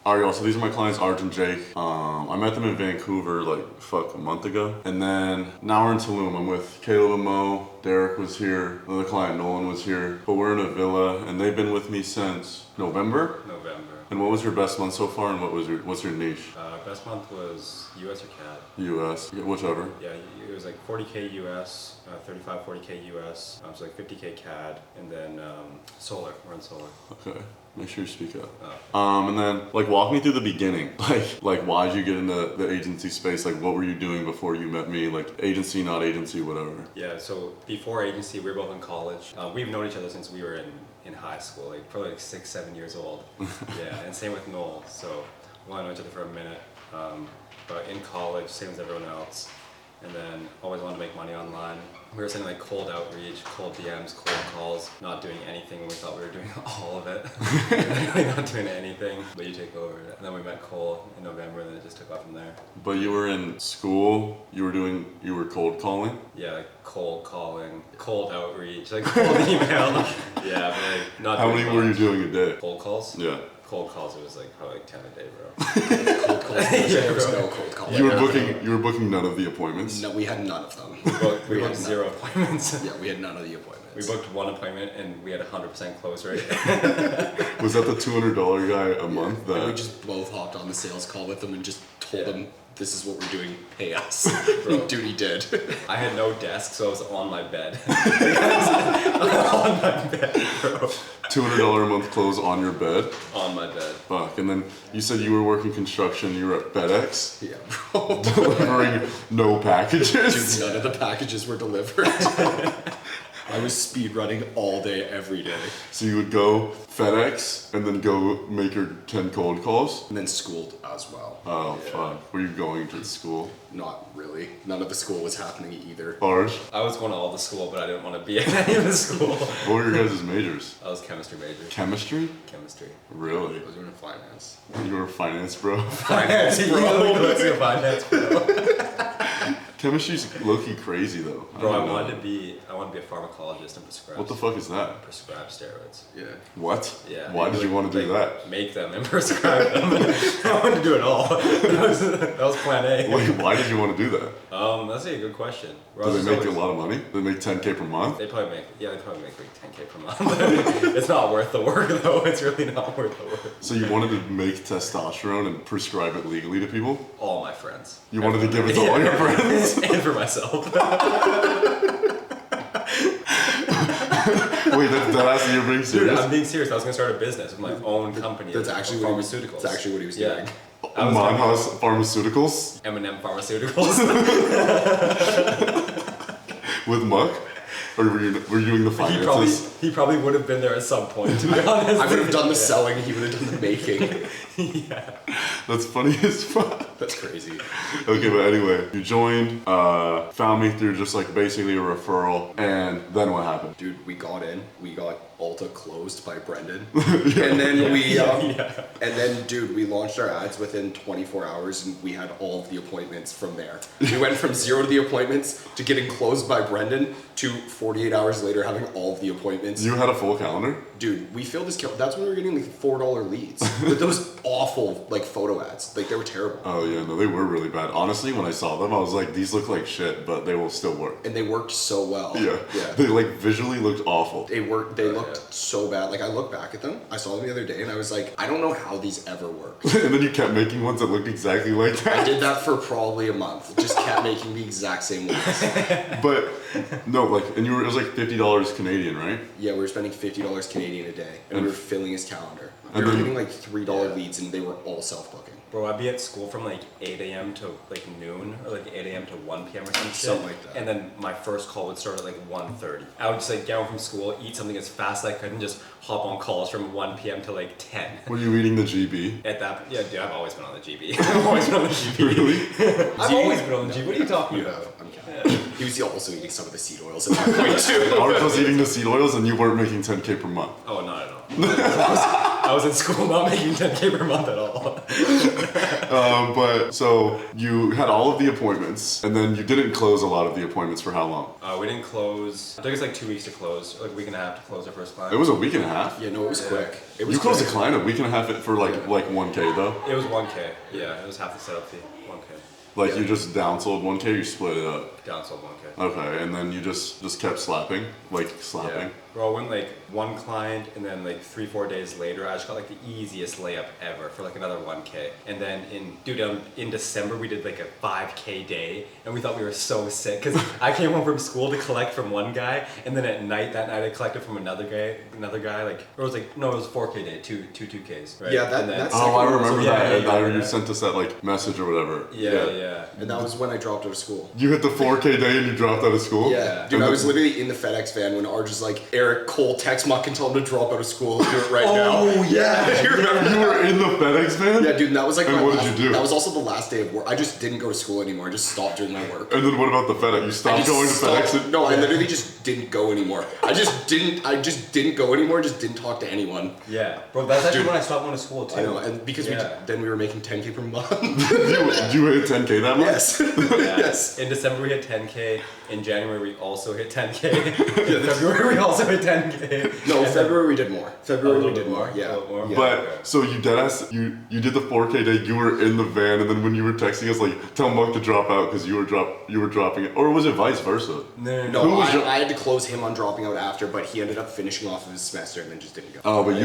Alright, y'all, so these are my clients, Arj and Jake. I met them in Vancouver like, a month ago. And then now we're in Tulum. I'm with Caleb and Mo. Derek was here. Another client, Nolan, was here. But we're in a villa, and they've been with me since November? November. And what was your best month so far, and what's your niche? Best month was US or CAD. US, yeah, whichever. Yeah, it was like 40K US, 40K US, so like 50K CAD, and then solar, we're on solar. Okay, make sure you speak up. And then, like, walk me through the beginning. Like why'd you get into the agency space? Like, what were you doing before you met me? Like, agency, not agency, whatever. Yeah, so before agency, we were both in college. We've known each other since we were in high school, like probably like 6, 7 years old. Yeah, and same with Noel. So we only known each other for a minute. But in college, same as everyone else. And then always wanted to make money online. We were sending like cold outreach, cold DMs, cold calls, not doing anything when we thought we were doing all of it. Literally not doing anything, but you take over. And then we met Cole in November, and then it just took off from there. But you were in school, you were cold calling? Yeah, like cold calling, cold outreach, like cold email. Yeah, but like not How many were you doing a day? Cold calls? Yeah. Cold calls, it was like probably like 10 a day, bro. Cold calls. There was no cold calls. You were booking none of the appointments? No, we had none of them. We booked 0 appointments. Yeah, we had none of the appointments. We booked 1 appointment and we had 100% close rate. Was that the $200 guy a month? And we just both hopped on the sales call with them and just told them, this is what we're doing, pay us. Bro. Dude, he did. I had no desk, so I was on my bed. On my bed, bro. $200 a month clothes on your bed? On my bed. Fuck, and then you said you were working construction, you were at FedEx? Yeah, bro. Delivering no packages? Dude, none of the packages were delivered. I was speed running all day, every day. So you would go FedEx and then go make your 10 cold calls? And then schooled as well. Oh, yeah. Fuck. Were you going to school? Not really. None of the school was happening either. Arj? I was going to all the school, but I didn't want to be at any of the school. What were your guys' majors? I was chemistry major. Chemistry? Chemistry. Really? I was doing finance. You were a finance bro? Finance, bro. Let's go finance, bro. Chemistry's low-key crazy though. Bro, I wanted to be a pharmacologist and prescribe. What the fuck is that? Prescribe steroids. Yeah. What? Yeah. Why did you want to do that? Make them and prescribe them. I wanted to do it all. That was plan A. Wait, why did you want to do that? That's a good question. Do they make a lot of money? Do they make 10K per month? They probably make like 10K per month. It's not worth the work though. It's really not worth the work. So you wanted to make testosterone and prescribe it legally to people? All my friends. You wanted to give it to all your friends? And for myself. Wait, you're being serious? Dude, I'm being serious. I was gonna start a business with my own company. That's actually pharmaceuticals. That's actually what he was doing. Monhouse Pharmaceuticals? M&M Pharmaceuticals. With Muck? Or were you doing the finances? He probably would have been there at some point, to be honest. I would have done the selling, he would have done the making. Yeah. That's funny as fuck. That's crazy. Okay, but anyway, you joined, found me through just like basically a referral, and then what happened? Dude, we got Ulta closed by Brendan. And then dude, we launched our ads within 24 hours and we had all of the appointments from there. We went from 0 to the appointments to getting closed by Brendan to 48 hours later having all of the appointments. You had a full calendar? Dude, we filled this that's when we were getting like $4 leads. But those awful like photo ads. Like they were terrible. Oh yeah, no, they were really bad. Honestly, when I saw them, I was like, these look like shit, but they will still work. And they worked so well. Yeah. They like visually looked awful. They looked so bad. Like I look back at them, I saw them the other day and I was like, I don't know how these ever worked. And then you kept making ones that looked exactly like that. I did that for probably a month. Just kept making the exact same ones. But no, like, and it was like $50 Canadian, right? Yeah, we were spending $50 Canadian a day and we were filling his calendar. We And were then- getting like $3 leads and they were all self-booking. Bro, I'd be at school from like 8 a.m. to like noon, or like 8 a.m. to 1 p.m. or some shit. Something like that. And then my first call would start at like 1:30. I would just like get home from school, eat something as fast as I could, and just hop on calls from 1 p.m. to like 10. Were you eating the GB? At that, yeah, dude, I've always been on the GB. I've always been on the GB. Really? I've always been on the GB. What are you talking about? I'm kidding. He was also eating some of the seed oils at that point too. I was eating the seed oils and you weren't making 10K per month. Oh, not at all. I was in school not making 10K per month at all. But so you had all of the appointments, and then you didn't close a lot of the appointments for how long? We didn't close. It took us like 2 weeks to close, like a week and a half to close our first client. It was a week and a half. Yeah, no, it was quick. It was You closed a quick. client a week and a half for like 1K though. It was 1K. Yeah, it was half the setup fee. 1K. Like Yeah. you just downsold 1K, you split it up. Downsold 1K. Okay, and then you just kept slapping, like slapping. Yeah. Bro, I went like one client, and then like 3-4 days later, I just got like the easiest layup ever for like another 1K. And then in December, we did like a 5K day, and we thought we were so sick because I came home from school to collect from one guy, and then that night I collected from another guy. Like it was like no, it was a 4K day, two 2Ks. Right? Yeah, And then- that's Oh, I remember Yeah, that. yeah, and yeah. you sent us that like message or whatever. Yeah. And that was when I dropped out of school. You hit the 4K day and you dropped out of school? Yeah, dude, And I then- was literally in the FedEx van when Arj was like, Eric, Cole, text Muck and tell him to drop out of school. Do it right now. Oh yeah! You remember? You were in the FedEx van? Yeah, dude, and that was like And my what did last, you do? That was also the last day of work. I just didn't go to school anymore. I just stopped doing my work. And then what about the FedEx? You I stopped just going to stopped- FedEx? No, I literally just didn't go anymore. I just didn't go anymore. Just didn't talk to anyone. Yeah, bro, that's actually Dude. when I stopped going to school too. I know, and because then we were making 10K per month. you hit 10K that month? Yes. Yeah. Yes. In December we hit 10K. In January we also hit 10K. In February we also hit 10K. No, And February we did more. February A we little did bit more. more, Yeah. a little more. Yeah. But so you deadass you did the 4K day. You were in the van, and then when you were texting us like, tell Muck to drop out because you were dropping it, or was it vice versa? No. No, Who was your- I had to close him on dropping out after, but he ended up finishing off of his semester and then just didn't go. Oh, but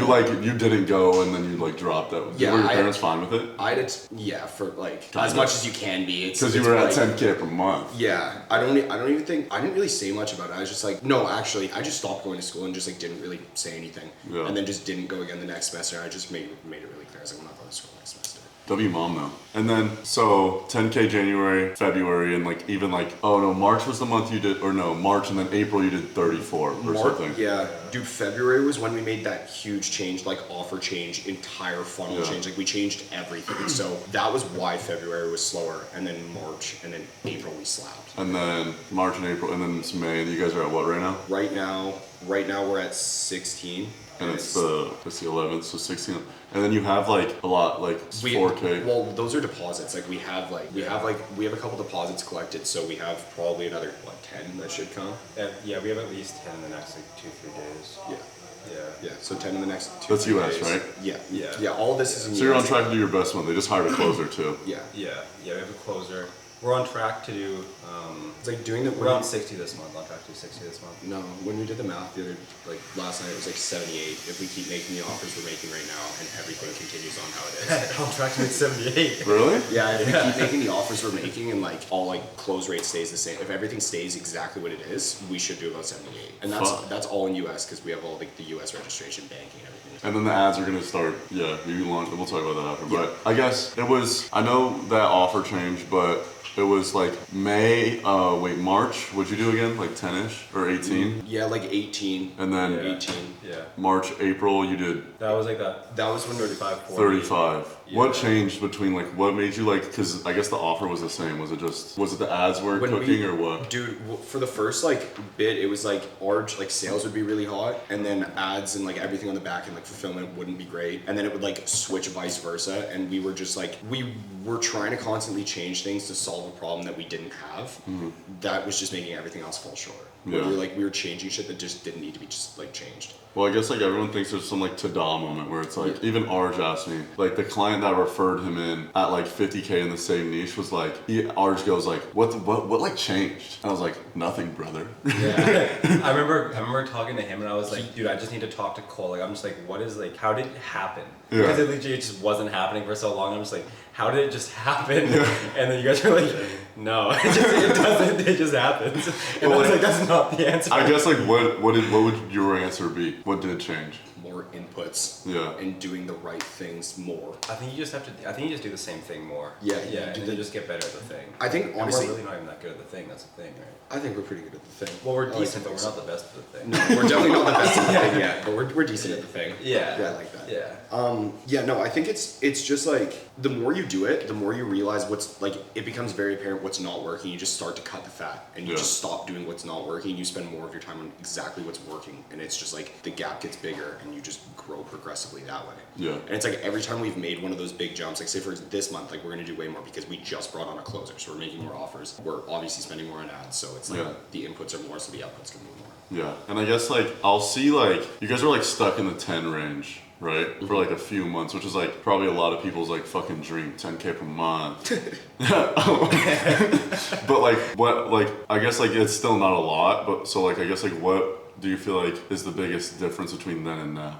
you didn't go, and then you like dropped out. Yeah, were your I- parents fine with it? I did, yeah, for like Kind as of. much as you can be. Because you were at like, 10K per month. Yeah, I don't even think I didn't really say much about it. I was just like, no, actually, I just stopped going to school and just like didn't really say anything, Yeah. and then just didn't go again the next semester. I just made it really clear. I was like, I'm not going to school next semester. W mom though. And then so 10K January, February, and like even like March was the month you did, or no, March and then April you did 34 or something. Yeah, dude, February was when we made that huge change, like offer change, entire funnel Yeah. change. Like we changed everything. So that was why February was slower, and then March, and then April we slapped. And then March and April, and then it's May, and you guys are at what right now? Right now we're at 16. And it's the 11th, so 16. And then you have like a lot, like 4K. Well, those are deposits. Like we have a couple deposits collected, so we have probably another 10 that should come. Yeah, we have at least 10 in the next like 2-3 days. Yeah. So 10 in the next 2 That's US, days. right? Yeah. All of this is in So you're on US. track to do your best one. They just hired a closer too. Yeah. We have a closer. We're on track to do. It's like doing the. We're on 60 this month. On track to do 60 this month. No, when we did the math the other, like last night, it was like 78. If we keep making the offers we're making right now, and everything continues on how it is. on track to make 78. Really? Yeah, if we keep making the offers we're making, and like all like close rate stays the same. If everything stays exactly what it is, we should do about 78. And Fuck. that's all in US because we have all like the US registration, banking, everything. And then the ads are gonna start. Yeah, you launch. We'll talk about that after. But I guess it was. I know that offer changed, but it was like March. What'd you do again? Like 10ish or 18? Yeah, like 18. And then 18. Yeah. March, April, you did That was like that. That was when 35, 40. 35. Yeah. What changed between like what made you like? Because I guess the offer was the same. Was it the ads were When cooking we- or what? Dude, for the first like bit, it was like sales would be really hot, and then ads and like everything on the back end, like fulfillment wouldn't be great, and then it would like switch vice versa, and we were just like we were trying to constantly change things to solve a problem that we didn't have. That was just making everything else fall short. Yeah. We were changing shit that just didn't need to be just like changed. Well, I guess like everyone thinks there's some like ta-da moment where it's like, even Arj asked me, like the client that referred him in at like 50K in the same niche was like, Arj goes like, what like changed? And I was like, nothing, brother. Yeah. I remember talking to him and I was like, dude, I just need to talk to Cole. Like, I'm just like, what is like, how did it happen? Yeah. Because it legit just wasn't happening for so long. I'm just like, how did it just happen? And then you guys are like, no, it doesn't. It just happens. And Well, I was like, like, that's not the answer. I guess like what would your answer be? What did change? More inputs. Yeah. And doing the right things more. I think you just have to. I think you just do the same thing more. Yeah, Yeah. you And do then the- you just get better at the thing. I think And honestly, we're really not even that good at the thing. That's the thing, right? I think we're pretty good at the thing. Well, we're I like decent, to but we're think not the best at the thing. No, we're definitely not the best at the thing yet, but we're decent at the thing. Yeah. Yeah, I like that. Yeah. Yeah, no, I think it's just like the more you do it, the more you realize what's like it becomes very apparent what's not working. You just start to cut the fat and you Yeah. just stop doing what's not working. You spend more of your time on exactly what's working, and it's just like the gap gets bigger and and you just grow progressively that way. Yeah. And it's like every time we've made one of those big jumps, like say for this month, like we're gonna do way more because we just brought on a closer, so we're making more offers. We're obviously spending more on ads, so it's like the inputs are more, so the outputs can move more. Yeah, and I guess like I'll see like you guys are like stuck in the 10 range, right? For like a few months, which is like probably a lot of people's like fucking dream, 10K per month. But like what like I guess like it's still not a lot, but so like I guess like what do you feel like is the biggest difference between then and now?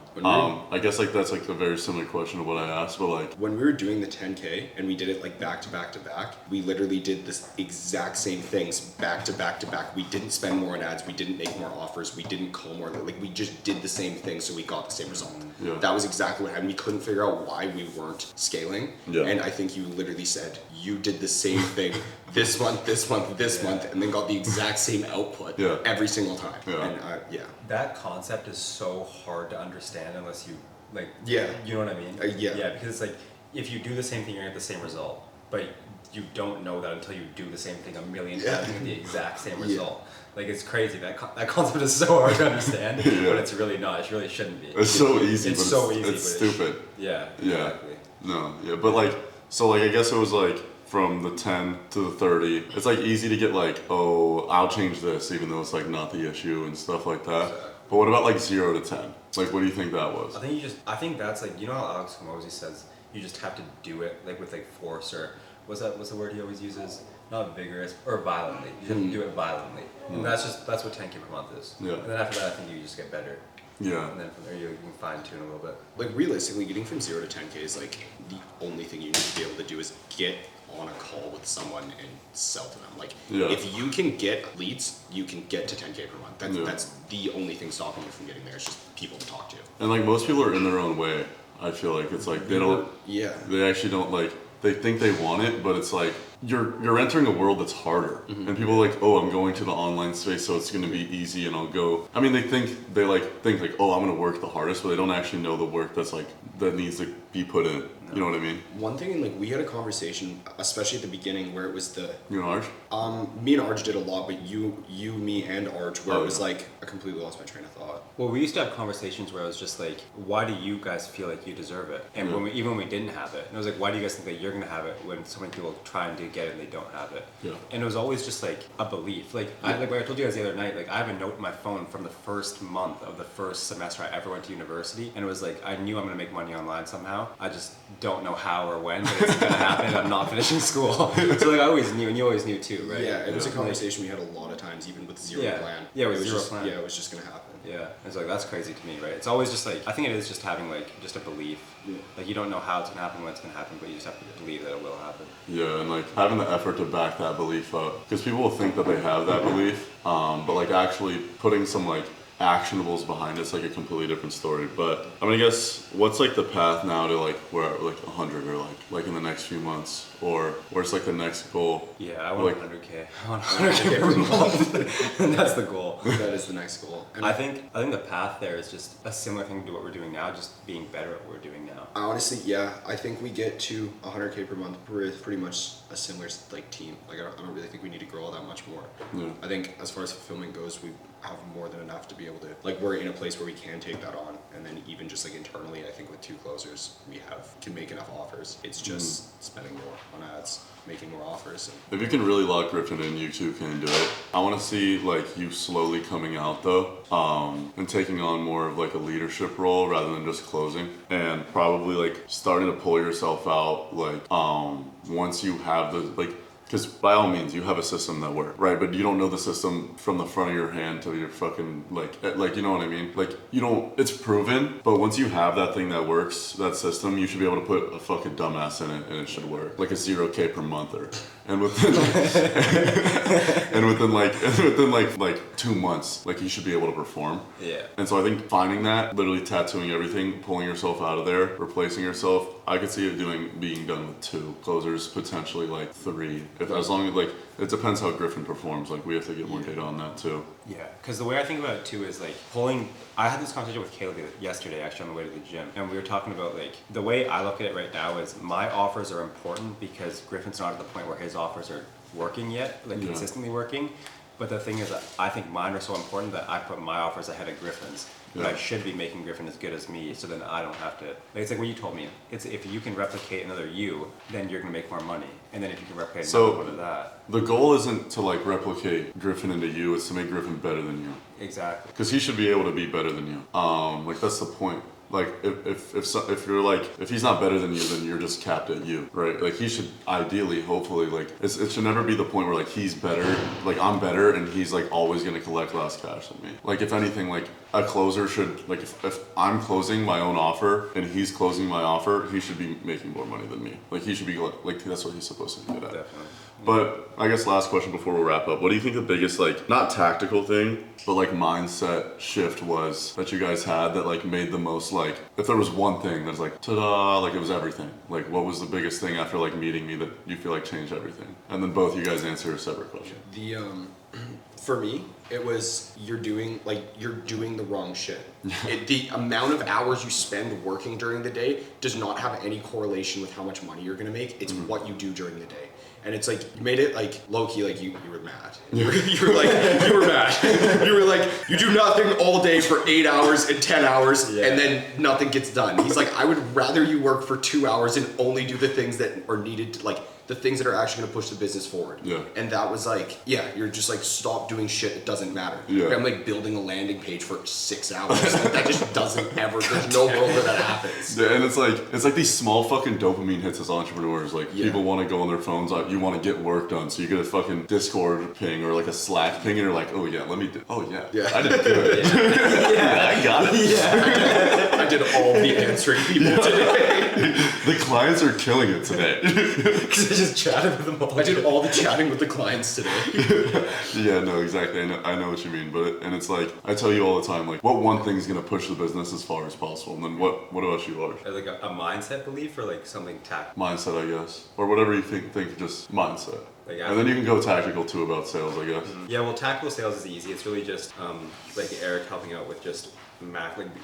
I guess like that's like a very similar question to what I asked, but like when we were doing the 10K and we did it like back to back to back, we literally did this exact same things back to back to back. We didn't spend more on ads, we didn't make more offers, we didn't call more, like we just did the same thing so we got the same result. Yeah. That was exactly what happened. We couldn't figure out why we weren't scaling. Yeah. And I think you literally said you did the same thing this month, this month, this month, and then got the exact same output every single time. Yeah. And that concept is so hard to understand unless you like. Yeah. You know what I mean? Yeah. Yeah, because it's like if you do the same thing, you're gonna get the same result, but you don't know that until you do the same thing a million times and get the exact same result. Like it's crazy. That concept is so hard to understand, but it's really not. It really shouldn't be. It's so easy. It's but so easy. It's stupid. Yeah. Yeah. Exactly. No. Yeah. But like so like I guess it was like from the 10 to the 30. It's like easy to get like, oh, I'll change this even though it's like not the issue and stuff like that. Exactly. But what about like 0 to 10? Like what do you think that was? I think that's like, you know how Alex Hormozy says you just have to do it like with like force, or what's the word he always uses? Not vigorous or violently. You have to do it violently. And that's what 10K per month is. Yeah. And then after that I think you just get better. Yeah. And then from there you can fine tune a little bit. like realistically, getting from 0 to 10K is like the only thing you need to be able to do is get on a call with someone and sell to them. Like if you can get leads, you can get to 10K per month. That's the only thing stopping you from getting there. It's just people to talk to. And like most people are in their own way. I feel like it's like they don't. Yeah. They actually don't like. They think they want it, but it's like you're entering a world that's harder. And people are like, oh, I'm going to the online space, so it's gonna be easy, and I'll go. I mean, they think like, oh, I'm gonna work the hardest, but they don't actually know the work that's like that needs to be put in. You know what I mean? One thing, like we had a conversation, especially at the beginning, where it was You and Arj? me and Arj did a lot, but you, me, and Arj, where it was like I completely lost my train of thought. Well, we used to have conversations where it was just like, why do you guys feel like you deserve it? And even when we didn't have it, and it was like, why do you guys think that you're gonna have it when so many people try and do get it and they don't have it? Yeah. And it was always just like a belief. Like I told you guys the other night, like I have a note in my phone from the first month of the first semester I ever went to university, and it was like I knew I'm gonna make money online somehow. I just don't know how or when, but it's gonna happen. I'm not finishing school. So like I always knew, and you always knew too, right? Yeah, it was a conversation we had a lot of times, even with zero plan. Yeah, with zero plan. Yeah, it was just gonna happen. Yeah, it's like that's crazy to me, right? It's always just like I think it is just having like just a belief. Yeah. Like you don't know how it's gonna happen, when it's gonna happen, but you just have to believe that it will happen. Yeah, and like having the effort to back that belief up, because people will think that they have that belief, but like actually putting some like actionables behind it's like a completely different story. But I mean, I guess what's like the path now to like where like 100 or like in the next few months, or where's like the next goal? Yeah, I want 100K. I want 100K per month. And that's the goal. That is the next goal. And I think the path there is just a similar thing to what we're doing now, just being better at what we're doing now. honestly, yeah, I think we get to 100K per month with pretty much a similar like team. Like I don't really think we need to grow all that much more. Yeah. I think as far as fulfillment goes, we have more than enough to be able to, like, we're in a place where we can take that on, and then even just like internally, I think with 2 closers, we can make enough offers. It's just spending more on ads, making more offers. If you can really lock Griffin in, you two can do it. I want to see like you slowly coming out though, and taking on more of like a leadership role rather than just closing, and probably like starting to pull yourself out like once you have the like. Because by all means, you have a system that works, right? But you don't know the system from the front of your hand to your fucking, like, you know what I mean? Like, you don't, it's proven, but once you have that thing that works, that system, you should be able to put a fucking dumbass in it and it should work. Like a 0K per monther. And within, like 2 months, like you should be able to perform. Yeah. And so I think finding that, literally tattooing everything, pulling yourself out of there, replacing yourself, I could see it being done with 2 closers, potentially like 3. As long as like it depends how Griffin performs. Like we have to get more data on that too. Yeah, because the way I think about it too is like pulling. I had this conversation with Caleb yesterday, actually on the way to the gym, and we were talking about like the way I look at it right now is my offers are important because Griffin's not at the point where his offers are working yet, like consistently working. But the thing is that I think mine are so important that I put my offers ahead of Griffin's. But I should be making Griffin as good as me, so then I don't have to. Like, it's like when you told me, it's if you can replicate another you, then you're gonna make more money. And then if you can replicate another one of that. The goal isn't to like replicate Griffin into you, it's to make Griffin better than you. Exactly. Because he should be able to be better than you. Like that's the point. Like if you're like if he's not better than you, then you're just capped at you, right? Like he should ideally, hopefully, like it should never be the point where like he's better, like I'm better, and he's like always gonna collect less cash than me. Like if anything, like a closer should like if I'm closing my own offer and he's closing my offer, he should be making more money than me. Like he should be like that's what he's supposed to do. That. Definitely. But I guess last question before we wrap up. What do you think the biggest, like, not tactical thing, but like mindset shift was that you guys had that like made the most, like, if there was one thing that's like, ta-da, like it was everything. Like what was the biggest thing after like meeting me that you feel like changed everything? And then both you guys answer a separate question. For me, it was you're doing the wrong shit. The amount of hours you spend working during the day does not have any correlation with how much money you're gonna make. It's what you do during the day. And it's like, you made it like low-key, like you were mad. You were mad. You were like, you do nothing all day for 8 hours and 10 hours and then nothing gets done. He's like, I would rather you work for 2 hours and only do the things that are needed to, like, the things that are actually gonna push the business forward. Yeah. And that was like, you're just like, stop doing shit that doesn't matter. Yeah. I'm like building a landing page for 6 hours. Like, that just doesn't ever, there's no world where that happens. Yeah, and it's like these small fucking dopamine hits as entrepreneurs. Like people want to go on their phones, you want to get work done, so you get a fucking Discord ping or like a Slack ping, and you're like, oh yeah, let me do. Oh yeah, I did good. Yeah, I got it. Yeah, I did all the answering people today. The clients are killing it today. Because I just chatted with them all. I did all the chatting with the clients today. Yeah, no, exactly. I know what you mean, but it's like I tell you all the time, like what one thing's gonna push the business as far as possible, and then what about you, Lars? Like a mindset belief or like something tactical. Mindset, I guess, or whatever you think just mindset. Like, and then you can go tactical too about sales, I guess. Yeah, well, tactical sales is easy. It's really just like Eric helping out with just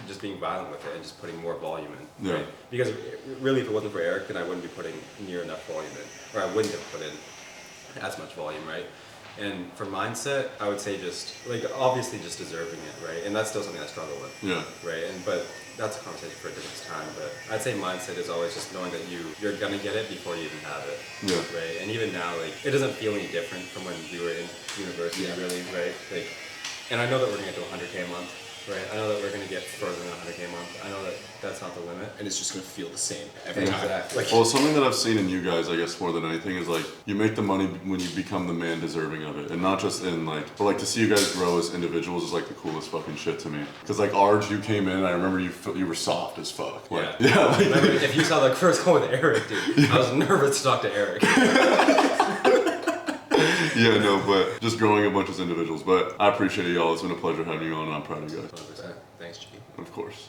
just being violent with it and just putting more volume in. Yeah. Right? Because really, if it wasn't for Eric, then I wouldn't be putting near enough volume in, or I wouldn't have put in as much volume, right? And for mindset, I would say just like obviously just deserving it, right? And that's still something I struggle with. Yeah. Right. But that's a conversation for a different time. But I'd say mindset is always just knowing that you're gonna get it before you even have it. Yeah. Right. And even now, like it doesn't feel any different from when we were in university, really, right? Like, and I know that we're gonna get to 100K a month. Right, I know that we're gonna get further than 100K a month. I know that that's not the limit. And it's just gonna feel the same every time. Exactly. Like, Well, something that I've seen in you guys, I guess more than anything, is like you make the money when you become the man deserving of it, and not just in like, but like to see you guys grow as individuals is like the coolest fucking shit to me. Because like Arj, you came in, I remember you were soft as fuck. Like, yeah. Like, Remember, if you saw the first call with Eric, dude, I was nervous to talk to Eric. Yeah, no, but just growing a bunch as individuals. But I appreciate y'all. It's been a pleasure having you on, and I'm proud of you guys. 100%. Thanks, G. Of course.